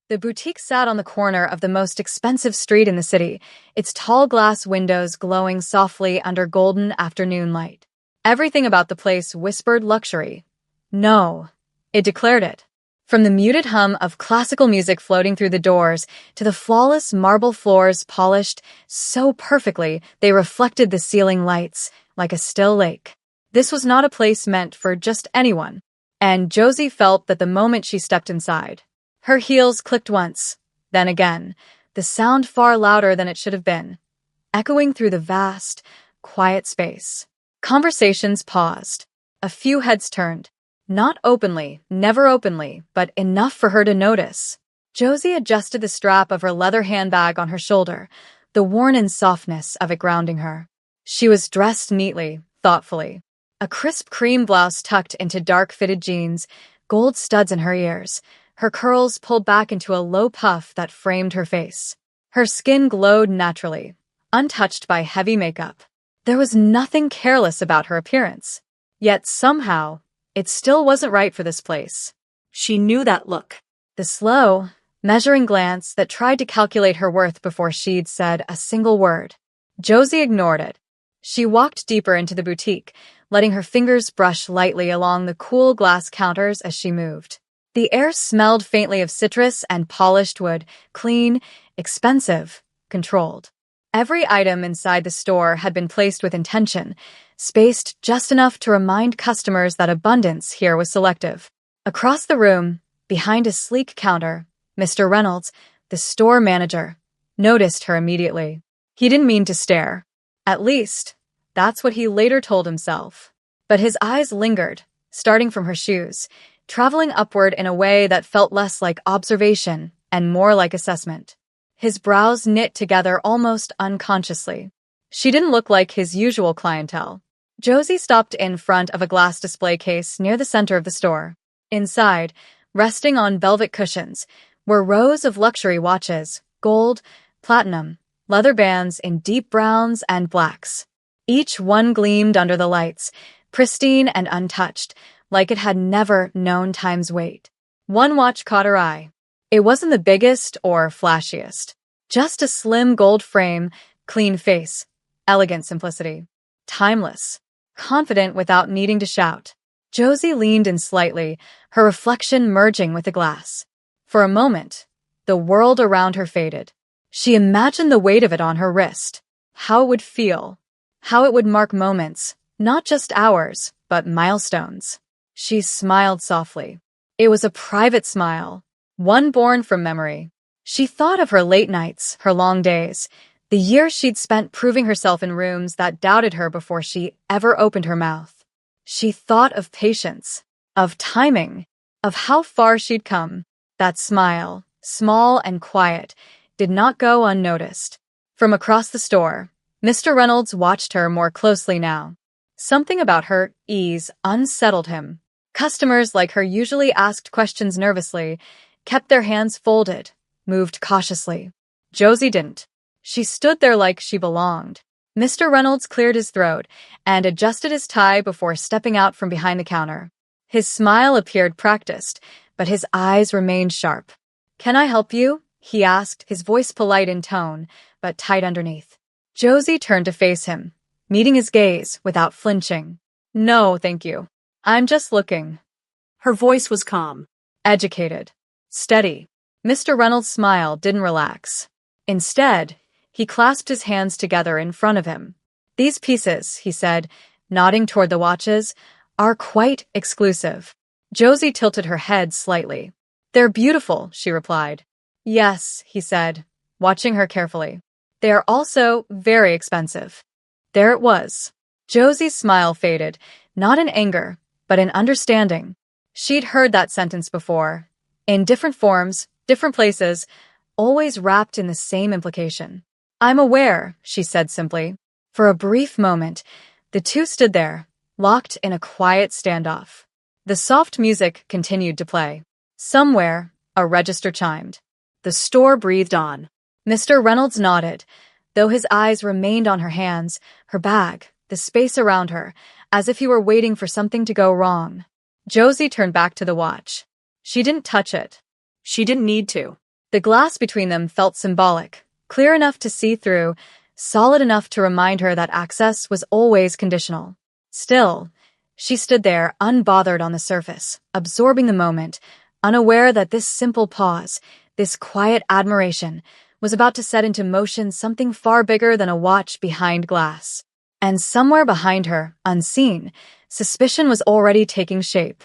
The boutique sat on the corner of the most expensive street in the city, its tall glass windows glowing softly under golden afternoon light. Everything about the place whispered luxury. No, it declared it. From the muted hum of classical music floating through the doors to the flawless marble floors polished so perfectly they reflected the ceiling lights like a still lake. This was not a place meant for just anyone, and Josie felt that the moment she stepped inside. Her heels clicked once, then again, the sound far louder than it should have been, echoing through the vast, quiet space. Conversations paused. A few heads turned. Not openly, never openly, but enough for her to notice. Josie adjusted the strap of her leather handbag on her shoulder, the worn-in softness of it grounding her. She was dressed neatly, thoughtfully. A crisp cream blouse tucked into dark-fitted jeans, gold studs in her ears, her curls pulled back into a low puff that framed her face. Her skin glowed naturally, untouched by heavy makeup. There was nothing careless about her appearance. Yet somehow, it still wasn't right for this place. She knew that look. The slow, measuring glance that tried to calculate her worth before she'd said a single word. Josie ignored it. She walked deeper into the boutique, letting her fingers brush lightly along the cool glass counters as she moved. The air smelled faintly of citrus and polished wood, clean, expensive, controlled. Every item inside the store had been placed with intention, spaced just enough to remind customers that abundance here was selective. Across the room, behind a sleek counter, Mr. Reynolds, the store manager, noticed her immediately. He didn't mean to stare. At least, that's what he later told himself. But his eyes lingered, starting from her shoes, traveling upward in a way that felt less like observation and more like assessment. His brows knit together almost unconsciously. She didn't look like his usual clientele. Josie stopped in front of a glass display case near the center of the store. Inside, resting on velvet cushions, were rows of luxury watches, gold, platinum, leather bands in deep browns and blacks. Each one gleamed under the lights, pristine and untouched, like it had never known time's weight. One watch caught her eye. It wasn't the biggest or flashiest. Just a slim gold frame, clean face, elegant simplicity. Timeless. Confident without needing to shout. Josie leaned in slightly, her reflection merging with the glass. For a moment, the world around her faded. She imagined the weight of it on her wrist. How it would feel. How it would mark moments, not just hours, but milestones. She smiled softly. It was a private smile, one born from memory. She thought of her late nights, her long days, the years she'd spent proving herself in rooms that doubted her before she ever opened her mouth. She thought of patience, of timing, of how far she'd come. That smile, small and quiet, did not go unnoticed. From across the store, Mr. Reynolds watched her more closely now. Something about her ease unsettled him. Customers like her usually asked questions nervously, kept their hands folded, moved cautiously. Josie didn't. She stood there like she belonged. Mr. Reynolds cleared his throat and adjusted his tie before stepping out from behind the counter. His smile appeared practiced, but his eyes remained sharp. "Can I help you?" he asked, his voice polite in tone, but tight underneath. Josie turned to face him, meeting his gaze without flinching. "No, thank you. I'm just looking." Her voice was calm. Educated. Steady. Mr. Reynolds' smile didn't relax. Instead, he clasped his hands together in front of him. "These pieces," he said, nodding toward the watches, "are quite exclusive." Josie tilted her head slightly. "They're beautiful," she replied. "Yes," he said, watching her carefully. "They are also very expensive." There it was. Josie's smile faded, not in anger, but in understanding. She'd heard that sentence before, in different forms, different places, always wrapped in the same implication. "I'm aware," she said simply. For a brief moment, the two stood there, locked in a quiet standoff. The soft music continued to play. Somewhere, a register chimed. The store breathed on. Mr. Reynolds nodded, though his eyes remained on her hands, her bag, the space around her, as if he were waiting for something to go wrong. Josie turned back to the watch. She didn't touch it. She didn't need to. The glass between them felt symbolic, clear enough to see through, solid enough to remind her that access was always conditional. Still, she stood there, unbothered on the surface, absorbing the moment, unaware that this simple pause, this quiet admiration, was about to set into motion something far bigger than a watch behind glass. And somewhere behind her, unseen, suspicion was already taking shape.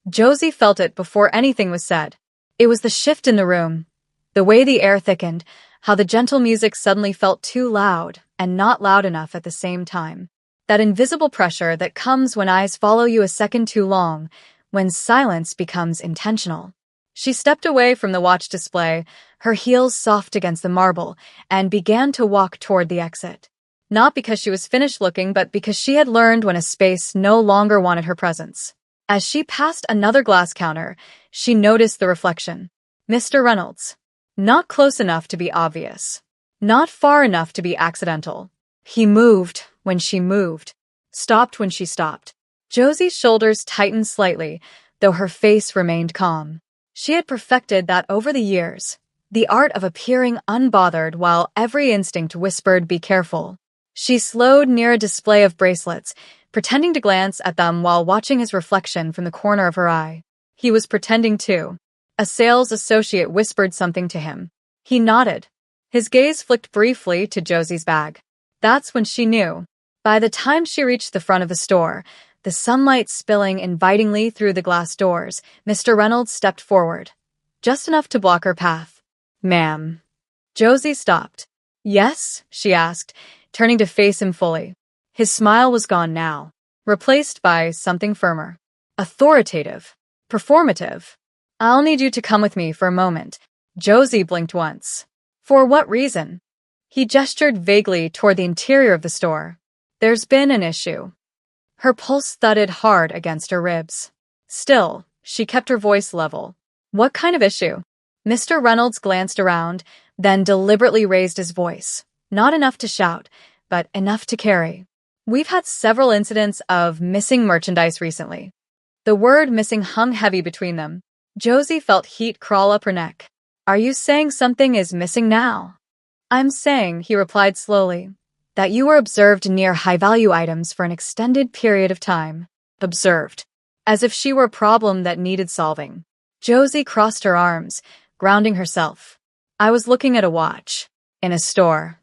Josie felt it before anything was said. It was the shift in the room, the way the air thickened, how the gentle music suddenly felt too loud and not loud enough at the same time. That invisible pressure that comes when eyes follow you a second too long, when silence becomes intentional. She stepped away from the watch display, her heels soft against the marble, and began to walk toward the exit. Not because she was finished looking, but because she had learned when a space no longer wanted her presence. As she passed another glass counter, she noticed the reflection. Mr. Reynolds. Not close enough to be obvious. Not far enough to be accidental. He moved when she moved, stopped when she stopped. Josie's shoulders tightened slightly, though her face remained calm. She had perfected that over the years, the art of appearing unbothered while every instinct whispered, "Be careful." She slowed near a display of bracelets, pretending to glance at them while watching his reflection from the corner of her eye. He was pretending too. A sales associate whispered something to him. He nodded. His gaze flicked briefly to Josie's bag. That's when she knew. By the time she reached the front of the store, the sunlight spilling invitingly through the glass doors, Mr. Reynolds stepped forward, just enough to block her path. "Ma'am." Josie stopped. "Yes?" she asked, turning to face him fully. His smile was gone now, replaced by something firmer. Authoritative. Performative. "I'll need you to come with me for a moment." Josie blinked once. "For what reason?" He gestured vaguely toward the interior of the store. "There's been an issue." Her pulse thudded hard against her ribs. Still, she kept her voice level. "What kind of issue?" Mr. Reynolds glanced around, then deliberately raised his voice. Not enough to shout, but enough to carry. "We've had several incidents of missing merchandise recently." The word missing hung heavy between them. Josie felt heat crawl up her neck. "Are you saying something is missing now?" "I'm saying," he replied slowly, "that you were observed near high-value items for an extended period of time." Observed. As if she were a problem that needed solving. Josie crossed her arms, grounding herself. "I was looking at a watch. In a store."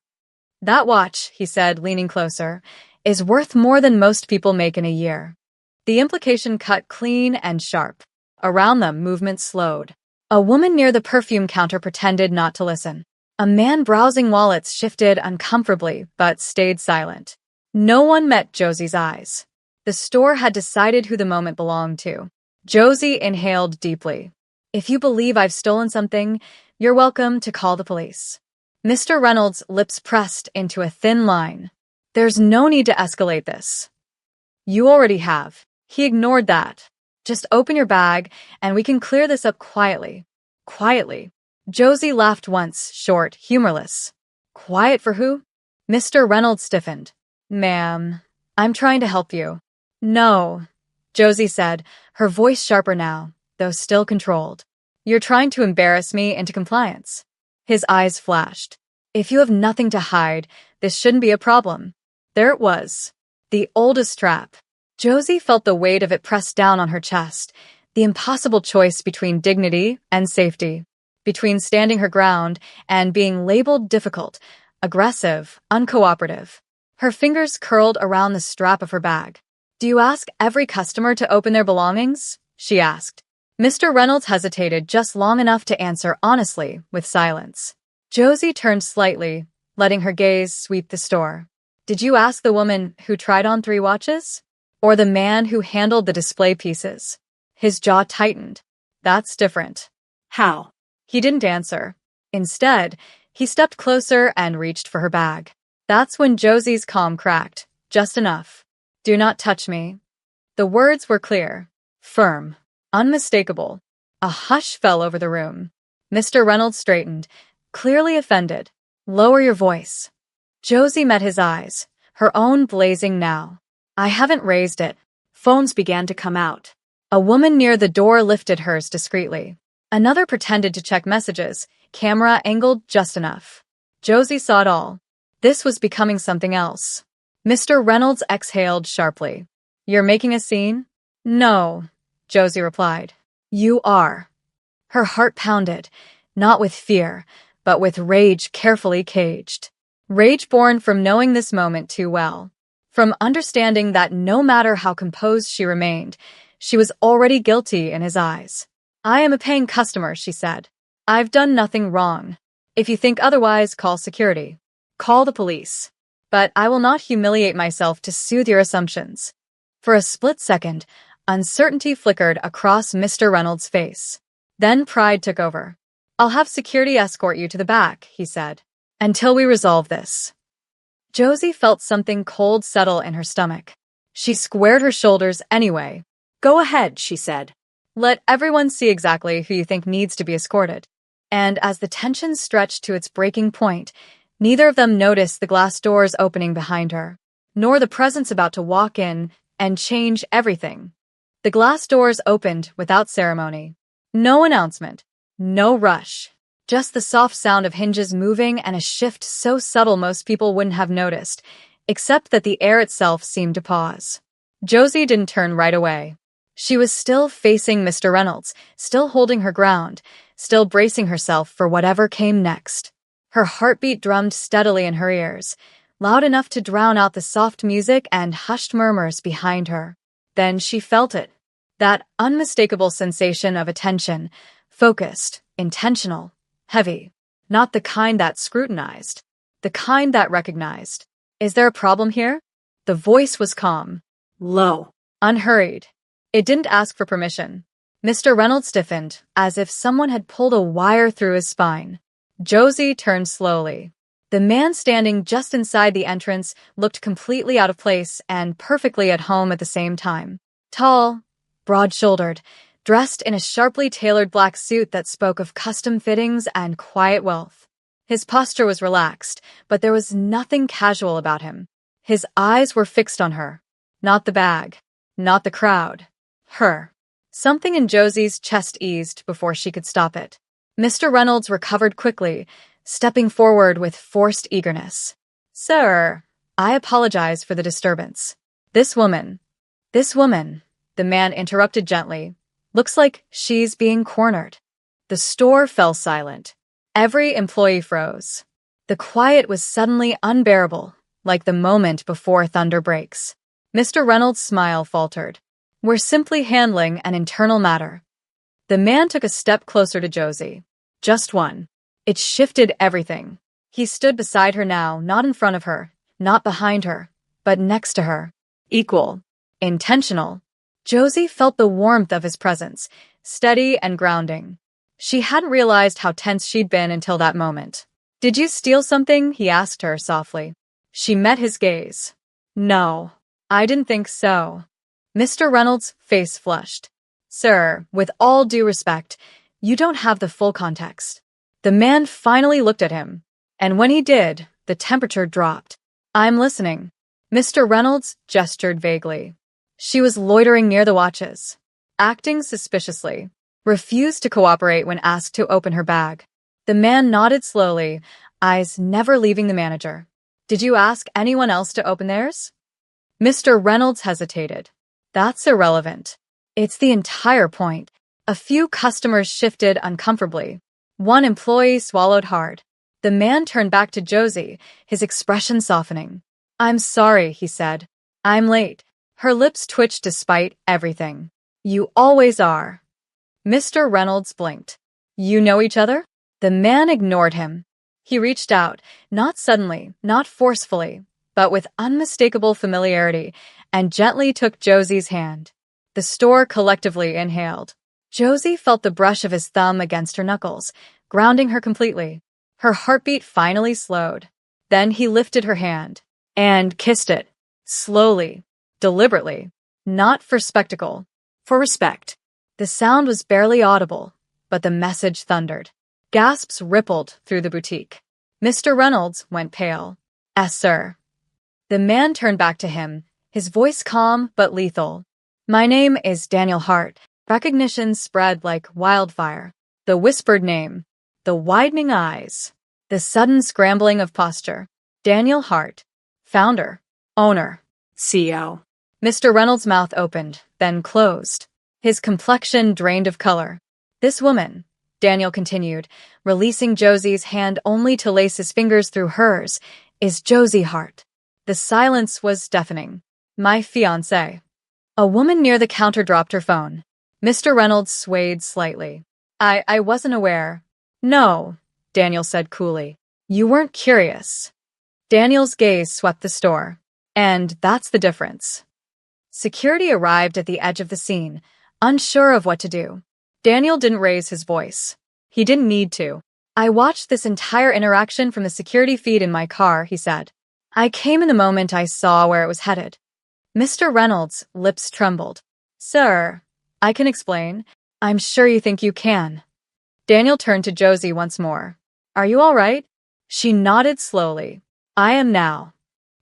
"That watch," he said, leaning closer, "is worth more than most people make in a year." The implication cut clean and sharp. Around them, movement slowed. A woman near the perfume counter pretended not to listen. A man browsing wallets shifted uncomfortably, but stayed silent. No one met Josie's eyes. The store had decided who the moment belonged to. Josie inhaled deeply. "If you believe I've stolen something, you're welcome to call the police." Mr. Reynolds' lips pressed into a thin line. "There's no need to escalate this." "You already have." He ignored that. "Just open your bag, and we can clear this up quietly." Quietly. Josie laughed once, short, humorless. "Quiet for who?" Mr. Reynolds stiffened. "Ma'am, I'm trying to help you." "No," Josie said, her voice sharper now, though still controlled. "You're trying to embarrass me into compliance." His eyes flashed. "If you have nothing to hide, this shouldn't be a problem." There it was. The oldest trap. Josie felt the weight of it pressed down on her chest, the impossible choice between dignity and safety, between standing her ground and being labeled difficult, aggressive, uncooperative. Her fingers curled around the strap of her bag. "Do you ask every customer to open their belongings?" she asked. Mr. Reynolds hesitated just long enough to answer honestly, with silence. Josie turned slightly, letting her gaze sweep the store. "Did you ask the woman who tried on 3 watches? Or the man who handled the display pieces?" His jaw tightened. "That's different." How? He didn't answer. Instead, he stepped closer and reached for her bag. That's when Josie's calm cracked, just enough. "Do not touch me." The words were clear, firm, unmistakable. A hush fell over the room. Mr. Reynolds straightened, clearly offended. "Lower your voice." Josie met his eyes, her own blazing now. "I haven't raised it." Phones began to come out. A woman near the door lifted hers discreetly. Another pretended to check messages, camera angled just enough. Josie saw it all. This was becoming something else. Mr. Reynolds exhaled sharply. "You're making a scene?" "No," Josie replied. "You are." Her heart pounded, not with fear, but with rage carefully caged. Rage born from knowing this moment too well. From understanding that no matter how composed she remained, she was already guilty in his eyes. "I am a paying customer," she said. "I've done nothing wrong. If you think otherwise, call security. Call the police. But I will not humiliate myself to soothe your assumptions." For a split second, uncertainty flickered across Mr. Reynolds' face. Then pride took over. "I'll have security escort you to the back," he said, "until we resolve this." Josie felt something cold settle in her stomach. She squared her shoulders anyway. "Go ahead," she said. "Let everyone see exactly who you think needs to be escorted." And as the tension stretched to its breaking point, neither of them noticed the glass doors opening behind her, nor the presence about to walk in and change everything. The glass doors opened without ceremony. No announcement, no rush. Just the soft sound of hinges moving and a shift so subtle most people wouldn't have noticed, except that the air itself seemed to pause. Josie didn't turn right away. She was still facing Mr. Reynolds, still holding her ground, still bracing herself for whatever came next. Her heartbeat drummed steadily in her ears, loud enough to drown out the soft music and hushed murmurs behind her. Then she felt it. That unmistakable sensation of attention, focused, intentional, heavy. Not the kind that scrutinized, the kind that recognized. "Is there a problem here?" The voice was calm, Low. unhurried. It didn't ask for permission. Mr. Reynolds stiffened, as if someone had pulled a wire through his spine. Josie turned slowly. The man standing just inside the entrance looked completely out of place and perfectly at home at the same time. Tall, broad-shouldered, dressed in a sharply tailored black suit that spoke of custom fittings and quiet wealth. His posture was relaxed, but there was nothing casual about him. His eyes were fixed on her. Not the bag, not the crowd. Her. Something in Josie's chest eased before she could stop it. Mr. Reynolds recovered quickly, stepping forward with forced eagerness. "Sir, I apologize for the disturbance. This woman, the man interrupted gently. "Looks like she's being cornered." The store fell silent. Every employee froze. The quiet was suddenly unbearable, like the moment before thunder breaks. Mr. Reynolds' smile faltered. "We're simply handling an internal matter." The man took a step closer to Josie. Just one. It shifted everything. He stood beside her now, not in front of her, not behind her, but next to her. Equal. Intentional. Josie felt the warmth of his presence, steady and grounding. She hadn't realized how tense she'd been until that moment. "Did you steal something?" he asked her softly. She met his gaze. "No, I didn't think so." Mr. Reynolds' face flushed. "Sir, with all due respect, you don't have the full context." The man finally looked at him, and when he did, the temperature dropped. "I'm listening." Mr. Reynolds gestured vaguely. She was loitering near the watches, acting suspiciously, refused to cooperate when asked to open her bag. The man nodded slowly, eyes never leaving the manager. "Did you ask anyone else to open theirs?" Mr. Reynolds hesitated. "That's irrelevant. It's the entire point." A few customers shifted uncomfortably. One employee swallowed hard. The man turned back to Josie, his expression softening. "I'm sorry," he said. "I'm late." Her lips twitched despite everything. "You always are." Mr. Reynolds blinked. "You know each other?" The man ignored him. He reached out, not suddenly, not forcefully, but with unmistakable familiarity, and gently took Josie's hand. The store collectively inhaled. Josie felt the brush of his thumb against her knuckles, grounding her completely. Her heartbeat finally slowed. Then he lifted her hand and kissed it, slowly, deliberately, not for spectacle, for respect. The sound was barely audible, but the message thundered. Gasps rippled through the boutique. Mr. Reynolds went pale. "Yes, sir." The man turned back to him, his voice calm but lethal. "My name is Daniel Hart." Recognition spread like wildfire. The whispered name, the widening eyes, the sudden scrambling of posture. Daniel Hart, founder, owner, CEO. Mr. Reynolds' mouth opened, then closed. His complexion drained of color. This woman, Daniel continued, releasing Josie's hand only to lace his fingers through hers, is Josie Hart. The silence was deafening. My fiancée. A woman near the counter dropped her phone. Mr. Reynolds swayed slightly. I wasn't aware. No, Daniel said coolly. You weren't curious. Daniel's gaze swept the store. And that's the difference. Security arrived at the edge of the scene, unsure of what to do. Daniel didn't raise his voice. He didn't need to. I watched this entire interaction from the security feed in my car, he said. I came in the moment I saw where it was headed. Mr. Reynolds' lips trembled. Sir, I can explain. I'm sure you think you can. Daniel turned to Josie once more. Are you all right? She nodded slowly. I am now.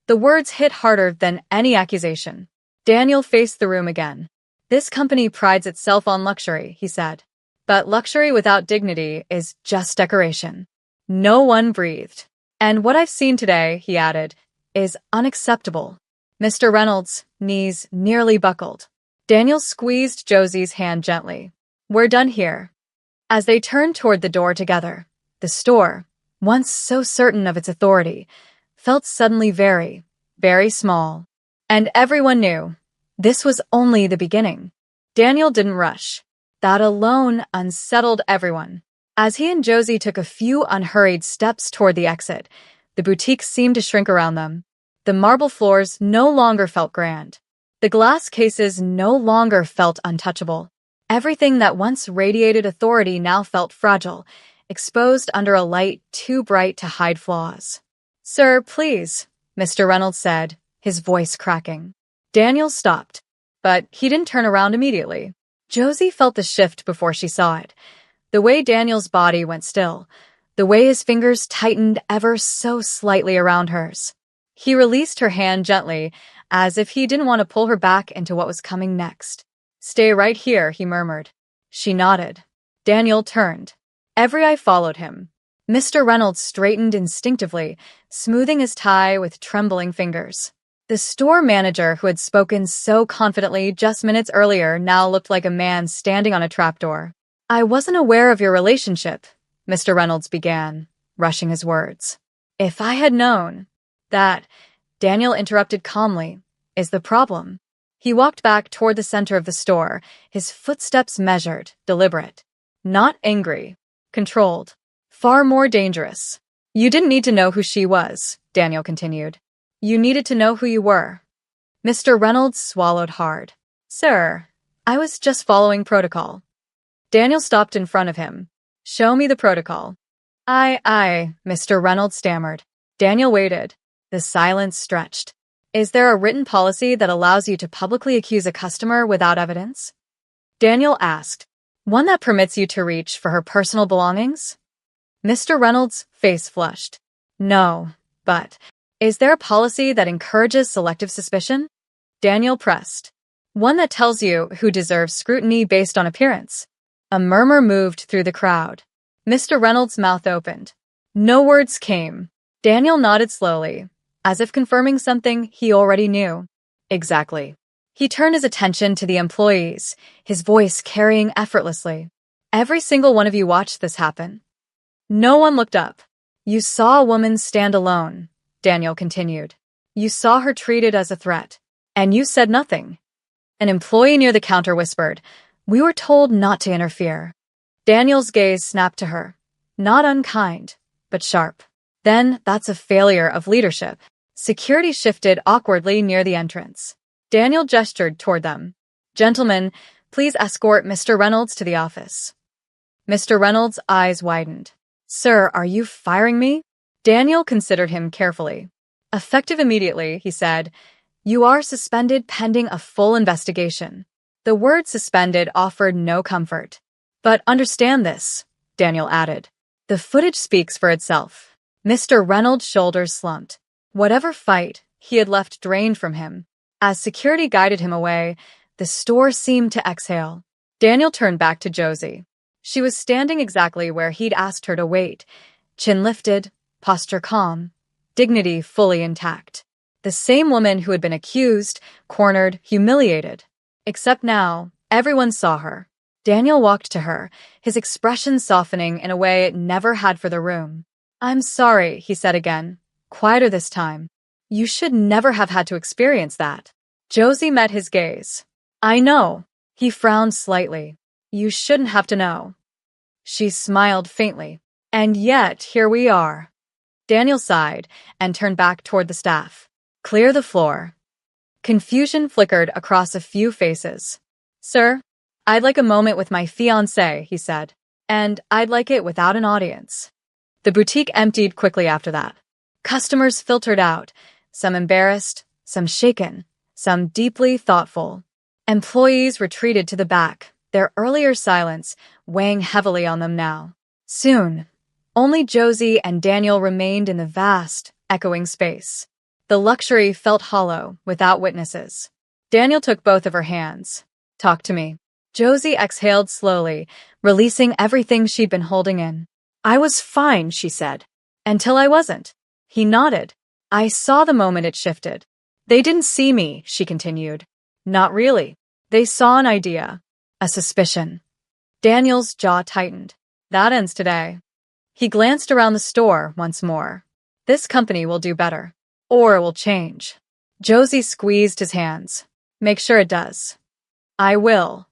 The words hit harder than any accusation. Daniel faced the room again. This company prides itself on luxury, he said. But luxury without dignity is just decoration. No one breathed. And what I've seen today, he added, is unacceptable. Mr. Reynolds' knees nearly buckled. Daniel squeezed Josie's hand gently. We're done here. As they turned toward the door together, the store, once so certain of its authority, felt suddenly very, very small. And everyone knew this was only the beginning. Daniel didn't rush. That alone unsettled everyone. As he and Josie took a few unhurried steps toward the exit, the boutique seemed to shrink around them. The marble floors no longer felt grand. The glass cases no longer felt untouchable. Everything that once radiated authority now felt fragile, exposed under a light too bright to hide flaws. Sir, please, Mr. Reynolds said, his voice cracking. Daniel stopped, but he didn't turn around immediately. Josie felt the shift before she saw it. The way Daniel's body went still, the way his fingers tightened ever so slightly around hers. He released her hand gently, as if he didn't want to pull her back into what was coming next. Stay right here, he murmured. She nodded. Daniel turned. Every eye followed him. Mr. Reynolds straightened instinctively, smoothing his tie with trembling fingers. The store manager who had spoken so confidently just minutes earlier now looked like a man standing on a trapdoor. I wasn't aware of your relationship, Mr. Reynolds began, rushing his words. If I had known. That, Daniel interrupted calmly, is the problem. He walked back toward the center of the store, his footsteps measured, deliberate. Not angry, controlled. Far more dangerous. You didn't need to know who she was, Daniel continued. You needed to know who you were. Mr. Reynolds swallowed hard. Sir, I was just following protocol. Daniel stopped in front of him. Show me the protocol. Mr. Reynolds stammered. Daniel waited. The silence stretched. Is there a written policy that allows you to publicly accuse a customer without evidence? Daniel asked. One that permits you to reach for her personal belongings? Mr. Reynolds' face flushed. No, but is there a policy that encourages selective suspicion? Daniel pressed. One that tells you who deserves scrutiny based on appearance. A murmur moved through the crowd. Mr. Reynolds' mouth opened. No words came. Daniel nodded slowly, as if confirming something he already knew. Exactly. He turned his attention to the employees, his voice carrying effortlessly. Every single one of you watched this happen. No one looked up. You saw a woman stand alone, Daniel continued. You saw her treated as a threat. And you said nothing. An employee near the counter whispered, We were told not to interfere. Daniel's gaze snapped to her. Not unkind, but sharp. Then that's a failure of leadership. Security shifted awkwardly near the entrance. Daniel gestured toward them. Gentlemen, please escort Mr. Reynolds to the office. Mr. Reynolds' eyes widened. Sir, are you firing me? Daniel considered him carefully. Effective immediately, he said. You are suspended pending a full investigation. The word suspended offered no comfort. But understand this, Daniel added. The footage speaks for itself. Mr. Reynolds' shoulders slumped. Whatever fight he had left drained from him. As security guided him away, the store seemed to exhale. Daniel turned back to Josie. She was standing exactly where he'd asked her to wait, chin lifted, posture calm, dignity fully intact. The same woman who had been accused, cornered, humiliated. Except now, everyone saw her. Daniel walked to her, his expression softening in a way it never had for the room. "I'm sorry," he said again, quieter this time. "You should never have had to experience that." Josie met his gaze. "I know." He frowned slightly. "You shouldn't have to know." She smiled faintly. "And yet, here we are." Daniel sighed and turned back toward the staff. "Clear the floor." Confusion flickered across a few faces. "Sir, I'd like a moment with my fiancé," he said. "And I'd like it without an audience." The boutique emptied quickly after that. Customers filtered out, some embarrassed, some shaken, some deeply thoughtful. Employees retreated to the back, their earlier silence weighing heavily on them now. Soon, only Josie and Daniel remained in the vast, echoing space. The luxury felt hollow, without witnesses. Daniel took both of her hands. "Talk to me." Josie exhaled slowly, releasing everything she'd been holding in. "I was fine," she said. "Until I wasn't." He nodded. "I saw the moment it shifted." "They didn't see me," she continued. "Not really. They saw an idea. A suspicion." Daniel's jaw tightened. "That ends today." He glanced around the store once more. "This company will do better. Or it will change." Josie squeezed his hands. "Make sure it does." "I will."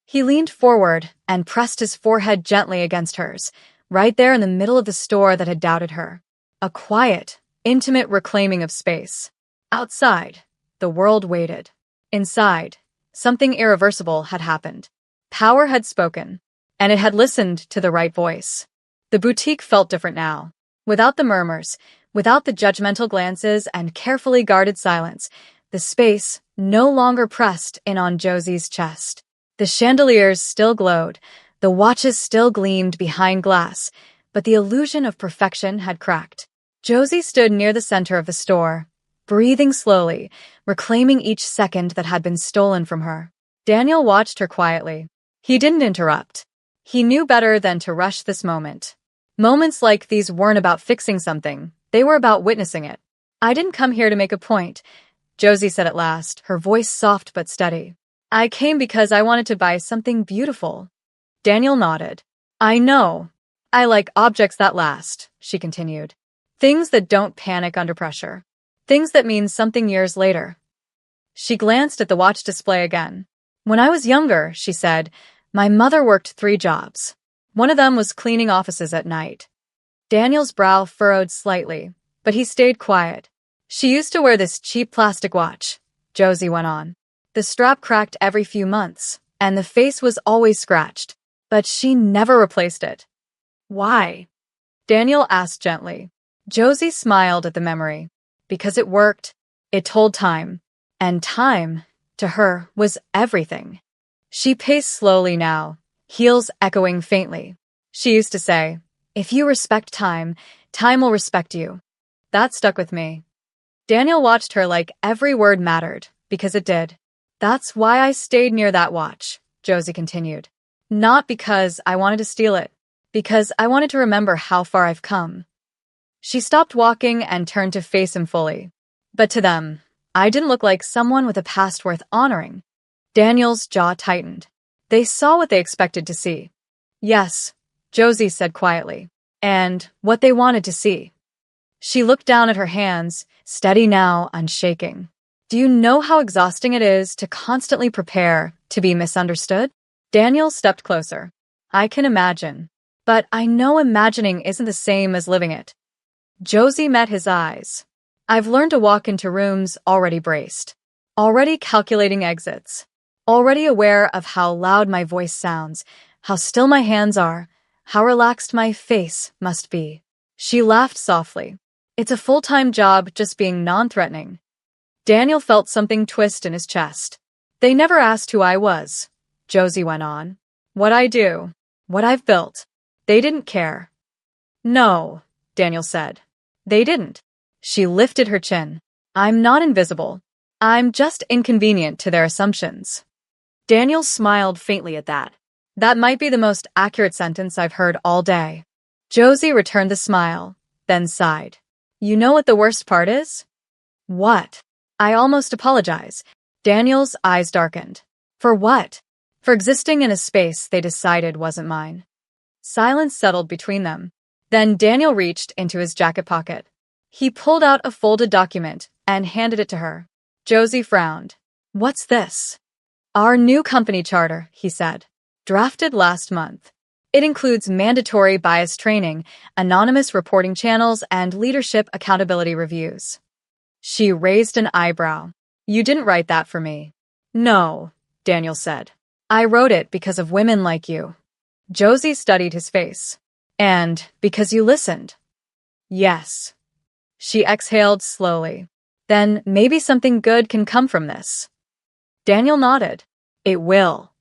He leaned forward and pressed his forehead gently against hers, right there in the middle of the store that had doubted her. A quiet, intimate reclaiming of space. Outside, the world waited. Inside, something irreversible had happened. Power had spoken, and it had listened to the right voice. The boutique felt different now. Without the murmurs, without the judgmental glances and carefully guarded silence, the space no longer pressed in on Josie's chest. The chandeliers still glowed, the watches still gleamed behind glass, but the illusion of perfection had cracked. Josie stood near the center of the store, breathing slowly, reclaiming each second that had been stolen from her. Daniel watched her quietly. He didn't interrupt. He knew better than to rush this moment. Moments like these weren't about fixing something, they were about witnessing it. "I didn't come here to make a point," Josie said at last, her voice soft but steady. "I came because I wanted to buy something beautiful." Daniel nodded. "I know. I like objects that last," she continued. "Things that don't panic under pressure. Things that mean something years later." She glanced at the watch display again. "When I was younger," she said, "my mother worked 3 jobs. One of them was cleaning offices at night." Daniel's brow furrowed slightly, but he stayed quiet. "She used to wear this cheap plastic watch," Josie went on. "The strap cracked every few months, and the face was always scratched. But she never replaced it." "Why?" Daniel asked gently. Josie smiled at the memory. "Because it worked. It told time. And time, to her, was everything." She paced slowly now, heels echoing faintly. She used to say, "If you respect time, time will respect you." That stuck with me. Daniel watched her like every word mattered, because it did. "That's why I stayed near that watch," Josie continued. "Not because I wanted to steal it, because I wanted to remember how far I've come." She stopped walking and turned to face him fully. "But to them, I didn't look like someone with a past worth honoring." Daniel's jaw tightened. They saw what they expected to see. "Yes," Josie said quietly. "And what they wanted to see." She looked down at her hands, steady now, unshaking. "Do you know how exhausting it is to constantly prepare to be misunderstood?" Daniel stepped closer. "I can imagine. But I know imagining isn't the same as living it." Josie met his eyes. "I've learned to walk into rooms already braced, already calculating exits, already aware of how loud my voice sounds, how still my hands are, how relaxed my face must be." She laughed softly. "It's a full-time job just being non-threatening." Daniel felt something twist in his chest. "They never asked who I was," Josie went on. "What I do, what I've built. They didn't care." "No," Daniel said. "They didn't." She lifted her chin. "I'm not invisible. I'm just inconvenient to their assumptions." Daniel smiled faintly at that. That might be the most accurate sentence I've heard all day. Josie returned the smile, then sighed. You know what the worst part is? What? I almost apologize. Daniel's eyes darkened. For what? For existing in a space they decided wasn't mine. Silence settled between them. Then Daniel reached into his jacket pocket. He pulled out a folded document and handed it to her. Josie frowned. What's this? Our new company charter, he said. Drafted last month. It includes mandatory bias training, anonymous reporting channels, and leadership accountability reviews. She raised an eyebrow. You didn't write that for me. No, Daniel said. I wrote it because of women like you. Josie studied his face. And because you listened. Yes. She exhaled slowly. Then maybe something good can come from this. Daniel nodded. It will.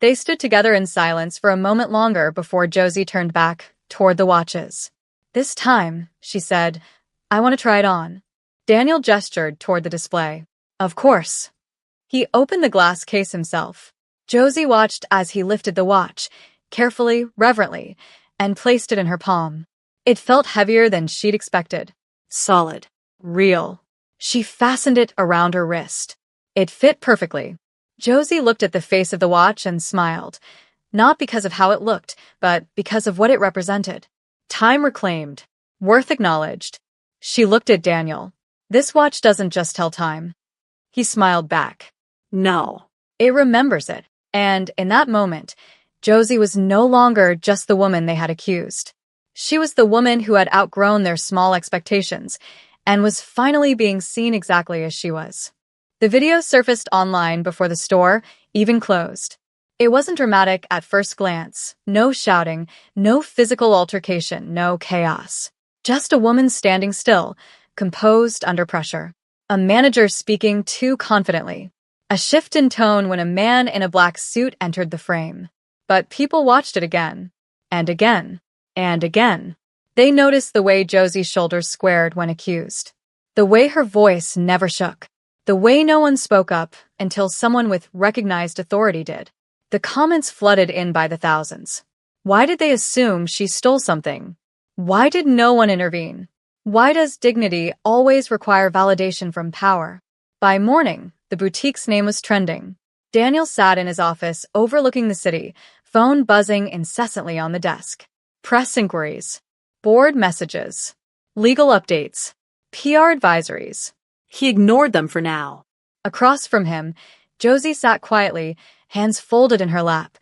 They stood together in silence for a moment longer before Josie turned back toward the watches. This time, she said, I want to try it on. Daniel gestured toward the display. Of course. He opened the glass case himself. Josie watched as he lifted the watch, carefully, reverently, and placed it in her palm. It felt heavier than she'd expected. Solid. Real. She fastened it around her wrist. It fit perfectly. Josie looked at the face of the watch and smiled, not because of how it looked, but because of what it represented. Time reclaimed. Worth acknowledged. She looked at Daniel. This watch doesn't just tell time. He smiled back. No. It remembers it. And in that moment, Josie was no longer just the woman they had accused. She was the woman who had outgrown their small expectations and was finally being seen exactly as she was. The video surfaced online before the store even closed. It wasn't dramatic at first glance. No shouting, no physical altercation, no chaos. Just a woman standing still, composed under pressure. A manager speaking too confidently. A shift in tone when a man in a black suit entered the frame. But people watched it again, and again, and again. They noticed the way Josie's shoulders squared when accused. The way her voice never shook. The way no one spoke up until someone with recognized authority did. The comments flooded in by the thousands. Why did they assume she stole something? Why did no one intervene? Why does dignity always require validation from power? By morning, the boutique's name was trending. Daniel sat in his office overlooking the city, phone buzzing incessantly on the desk. Press inquiries, board messages, legal updates, PR advisories. He ignored them for now. Across from him, Josie sat quietly, hands folded in her lap.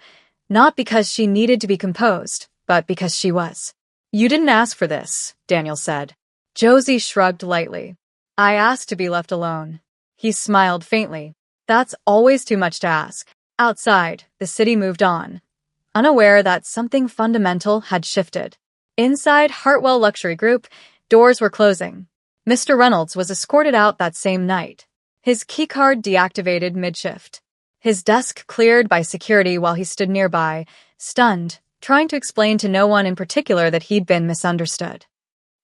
Not because she needed to be composed, but because she was. You didn't ask for this, Daniel said. Josie shrugged lightly. I asked to be left alone. He smiled faintly. That's always too much to ask. Outside, the city moved on, unaware that something fundamental had shifted. Inside Hartwell Luxury Group, doors were closing. Mr. Reynolds was escorted out that same night. His keycard deactivated mid-shift. His desk cleared by security while he stood nearby, stunned, trying to explain to no one in particular that he'd been misunderstood.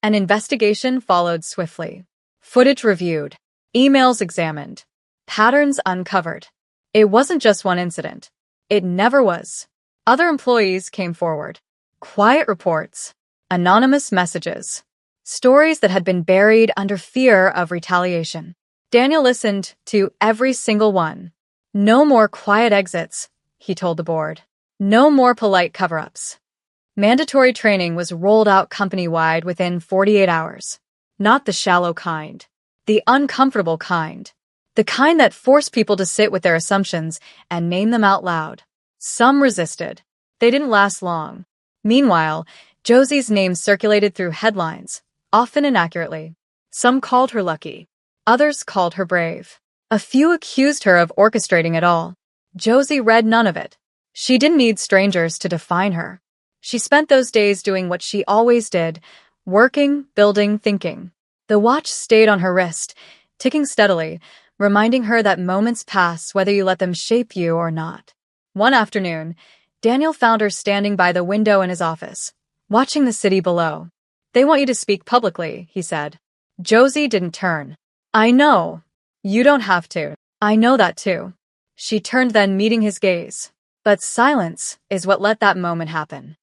An investigation followed swiftly. Footage reviewed. Emails examined. Patterns uncovered. It wasn't just one incident. It never was. Other employees came forward. Quiet reports. Anonymous messages. Stories that had been buried under fear of retaliation. Daniel listened to every single one. No more quiet exits, he told the board. No more polite cover-ups. Mandatory training was rolled out company-wide within 48 hours. Not the shallow kind. The uncomfortable kind. The kind that forced people to sit with their assumptions and name them out loud. Some resisted. They didn't last long. Meanwhile, Josie's name circulated through headlines, often inaccurately. Some called her lucky. Others called her brave. A few accused her of orchestrating it all. Josie read none of it. She didn't need strangers to define her. She spent those days doing what she always did, working, building, thinking. The watch stayed on her wrist, ticking steadily, reminding her that moments pass whether you let them shape you or not. One afternoon, Daniel found her standing by the window in his office, watching the city below. They want you to speak publicly, he said. Josie didn't turn. I know. You don't have to. I know that too. She turned then, meeting his gaze. But silence is what let that moment happen.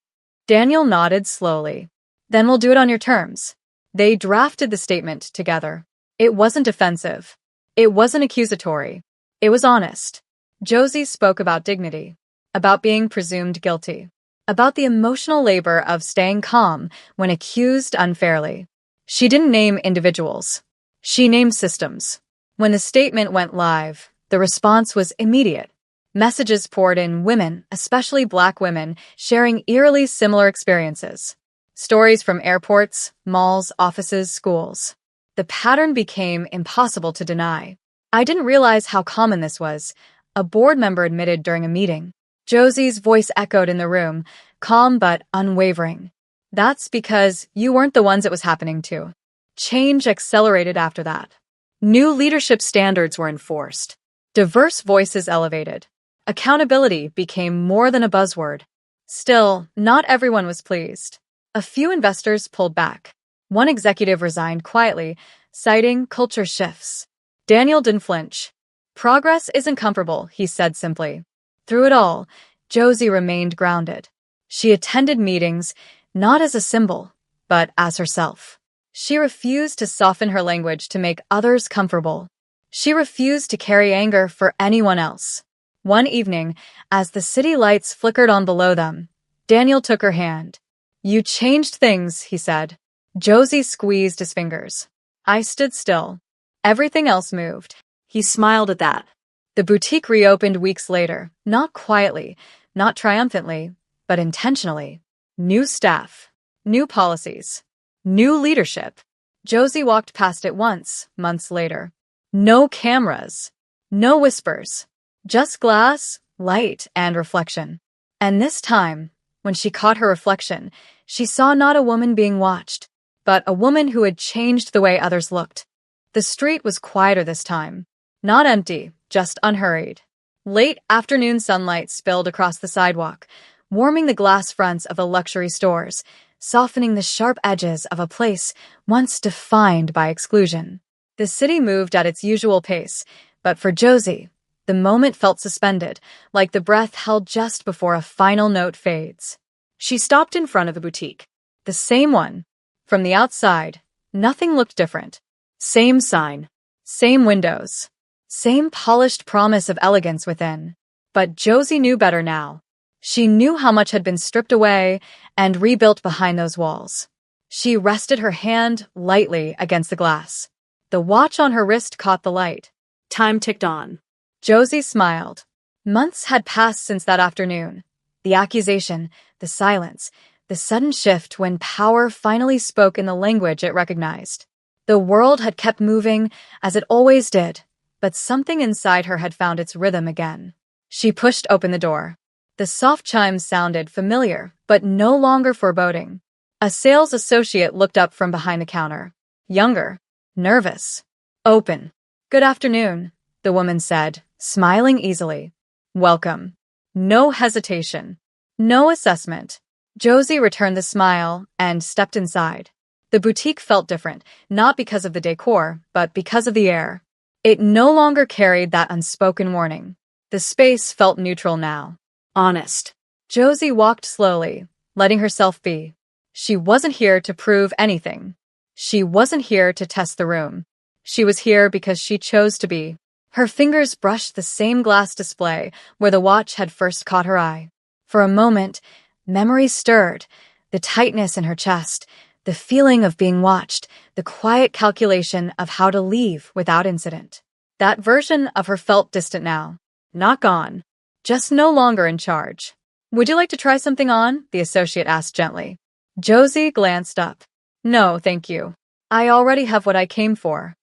Daniel nodded slowly. Then we'll do it on your terms. They drafted the statement together. It wasn't offensive. It wasn't accusatory. It was honest. Josie spoke about dignity, about being presumed guilty, about the emotional labor of staying calm when accused unfairly. She didn't name individuals. She named systems. When the statement went live, the response was immediate. Messages poured in, women, especially Black women, sharing eerily similar experiences. Stories from airports, malls, offices, schools. The pattern became impossible to deny. I didn't realize how common this was, a board member admitted during a meeting. Josie's voice echoed in the room, calm but unwavering. That's because you weren't the ones it was happening to. Change accelerated after that. New leadership standards were enforced. Diverse voices elevated. Accountability became more than a buzzword. Still, not everyone was pleased. A few investors pulled back. One executive resigned quietly, citing culture shifts. Daniel didn't flinch. Progress isn't comfortable, he said simply. Through it all, Josie remained grounded. She attended meetings, not as a symbol, but as herself. She refused to soften her language to make others comfortable. She refused to carry anger for anyone else. One evening, as the city lights flickered on below them, Daniel took her hand. You changed things, he said. Josie squeezed his fingers. I stood still. Everything else moved. He smiled at that. The boutique reopened weeks later, not quietly, not triumphantly, but intentionally. New staff, new policies, new leadership. Josie walked past it once, months later. No cameras, no whispers. Just glass, light, and reflection. And this time, when she caught her reflection, she saw not a woman being watched, but a woman who had changed the way others looked. The street was quieter this time. Not empty, just unhurried. Late afternoon sunlight spilled across the sidewalk, warming the glass fronts of the luxury stores, softening the sharp edges of a place once defined by exclusion. The city moved at its usual pace, but for Josie, the moment felt suspended, like the breath held just before a final note fades. She stopped in front of the boutique. The same one. From the outside, nothing looked different. Same sign. Same windows. Same polished promise of elegance within. But Josie knew better now. She knew how much had been stripped away and rebuilt behind those walls. She rested her hand lightly against the glass. The watch on her wrist caught the light. Time ticked on. Josie smiled. Months had passed since that afternoon. The accusation, the silence, the sudden shift when power finally spoke in the language it recognized. The world had kept moving, as it always did, but something inside her had found its rhythm again. She pushed open the door. The soft chimes sounded familiar, but no longer foreboding. A sales associate looked up from behind the counter. Younger, nervous, open. Good afternoon, the woman said, smiling easily. Welcome. No hesitation. No assessment. Josie returned the smile and stepped inside. The boutique felt different, not because of the decor, but because of the air. It no longer carried that unspoken warning. The space felt neutral now. Honest. Josie walked slowly, letting herself be. She wasn't here to prove anything. She wasn't here to test the room. She was here because she chose to be. Her fingers brushed the same glass display where the watch had first caught her eye. For a moment, memory stirred, the tightness in her chest, the feeling of being watched, the quiet calculation of how to leave without incident. That version of her felt distant now. Not gone. Just no longer in charge. Would you like to try something on? The associate asked gently. Josie glanced up. No, thank you. I already have what I came for.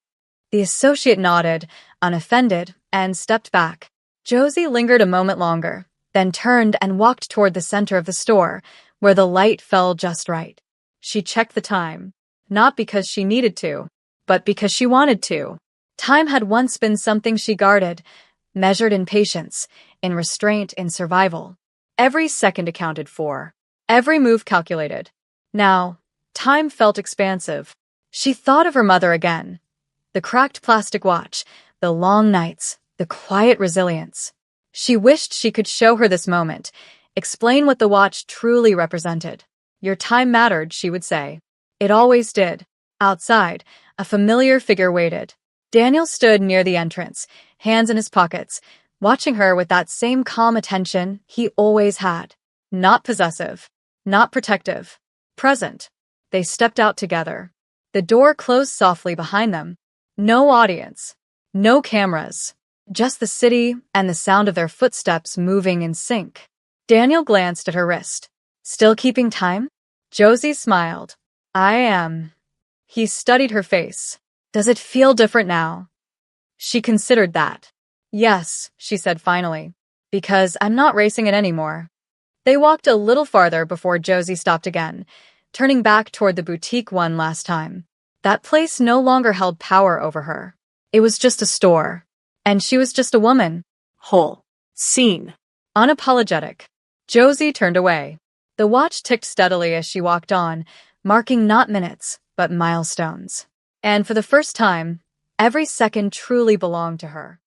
The associate nodded, unoffended, and stepped back. Josie lingered a moment longer, then turned and walked toward the center of the store, where the light fell just right. She checked the time, not because she needed to, but because she wanted to. Time had once been something she guarded, measured in patience, in restraint, in survival. Every second accounted for, every move calculated. Now, time felt expansive. She thought of her mother again. The cracked plastic watch, the long nights, the quiet resilience. She wished she could show her this moment, explain what the watch truly represented. Your time mattered, she would say. It always did. Outside, a familiar figure waited. Daniel stood near the entrance, hands in his pockets, watching her with that same calm attention he always had. Not possessive, not protective, present. They stepped out together. The door closed softly behind them. No audience, no cameras, just the city and the sound of their footsteps moving in sync. Daniel glanced at her wrist. Still keeping time? Josie smiled. I am. He studied her face. Does it feel different now? She considered that. Yes, she said finally, because I'm not racing it anymore. They walked a little farther before Josie stopped again, turning back toward the boutique one last time. That place no longer held power over her. It was just a store. And she was just a woman. Whole. Seen. Unapologetic. Josie turned away. The watch ticked steadily as she walked on, marking not minutes, but milestones. And for the first time, every second truly belonged to her.